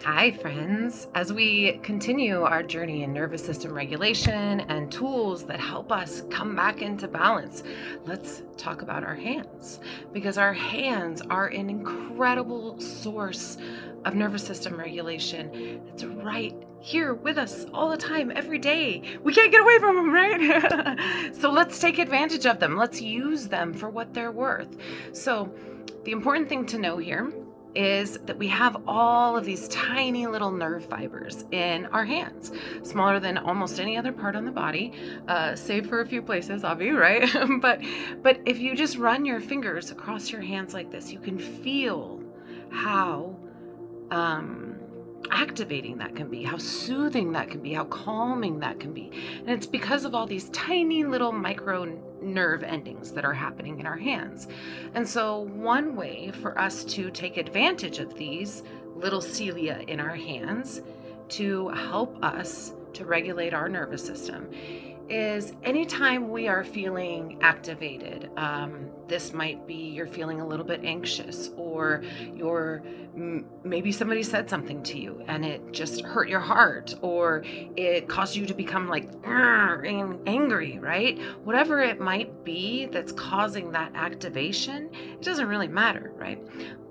Hi, friends. As we continue our journey in nervous system regulation and tools that help us come back into balance, let's talk about our hands because our hands are an incredible source of nervous system regulation. It's right here with us all the time, every day. We can't get away from them, right? So let's take advantage of them. Let's use them for what they're worth. So, the important thing to know here is that we have all of these tiny little nerve fibers in our hands, smaller than almost any other part on the body, save for a few places, obviously, right? but if you just run your fingers across your hands like this, you can feel how activating that can be, how soothing that can be, how calming that can be. And it's because of all these tiny little micro nerve endings that are happening in our hands. And so one way for us to take advantage of these little cilia in our hands to help us to regulate our nervous system is anytime we are feeling activated. This might be you're feeling a little bit anxious, or maybe somebody said something to you and it just hurt your heart, or it caused you to become like angry, right? Whatever it might be that's causing that activation, it doesn't really matter, right?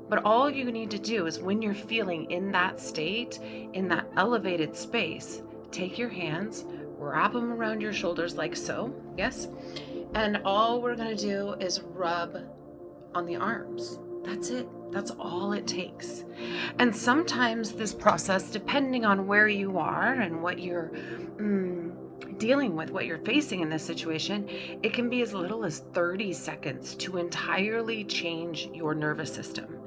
But all you need to do is when you're feeling in that state, in that elevated space, take your hands, wrap them around your shoulders like so, yes? And all we're gonna do is rub on the arms. That's it. That's all it takes. And sometimes this process, depending on where you are and what you're dealing with, what you're facing in this situation, it can be as little as 30 seconds to entirely change your nervous system.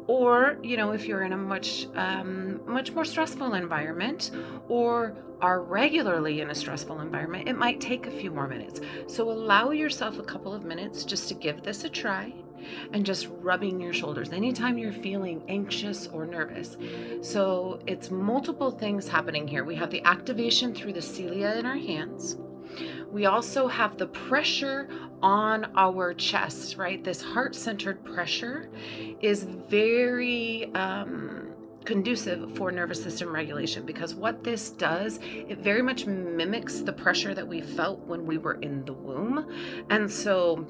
Or, if you're in a much more stressful environment, or are regularly in a stressful environment, it might take a few more minutes. So allow yourself a couple of minutes just to give this a try, and just rubbing your shoulders anytime you're feeling anxious or nervous. So it's multiple things happening here. We have the activation through the cilia in our hands. We also have the pressure on our chest, right? This heart-centered pressure is very conducive for nervous system regulation, because what this does, it very much mimics the pressure that we felt when we were in the womb. And so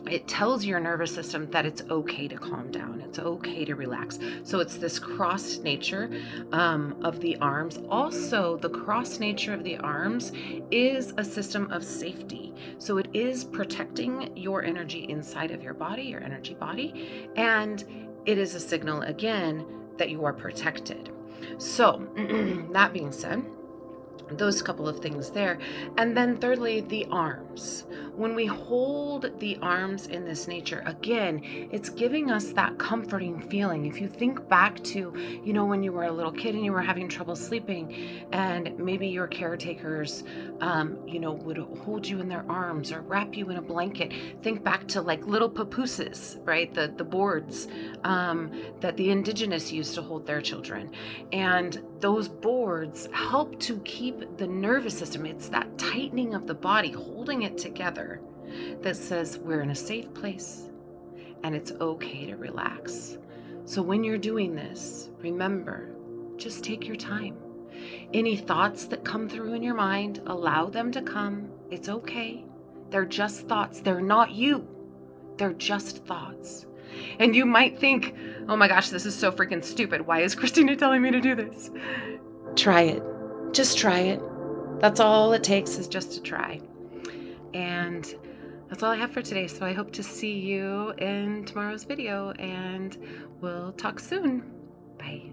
it tells your nervous system that it's okay to calm down. It's okay to relax. So it's this cross nature of the arms. Also, the cross nature of the arms is a system of safety. So it is protecting your energy inside of your body, your energy body. And it is a signal, again, that you are protected. So that being said, those couple of things there. And then thirdly, the arms. When we hold the arms in this nature, again, it's giving us that comforting feeling. If you think back to, when you were a little kid and you were having trouble sleeping, and maybe your caretakers, would hold you in their arms or wrap you in a blanket. Think back to like little papooses, right? The boards that the indigenous used to hold their children. And those boards help to keep the nervous system, it's that tightening of the body, holding it together, that says we're in a safe place and it's okay to relax. So when you're doing this, remember, just take your time. Any thoughts that come through in your mind, allow them to come. It's okay. They're just thoughts. They're not you. They're just thoughts. And you might think, oh my gosh, this is so freaking stupid. Why is Christina telling me to do this? Try it. Just try it. That's all it takes, is just to try. And that's all I have for today. So I hope to see you in tomorrow's video, and we'll talk soon. Bye.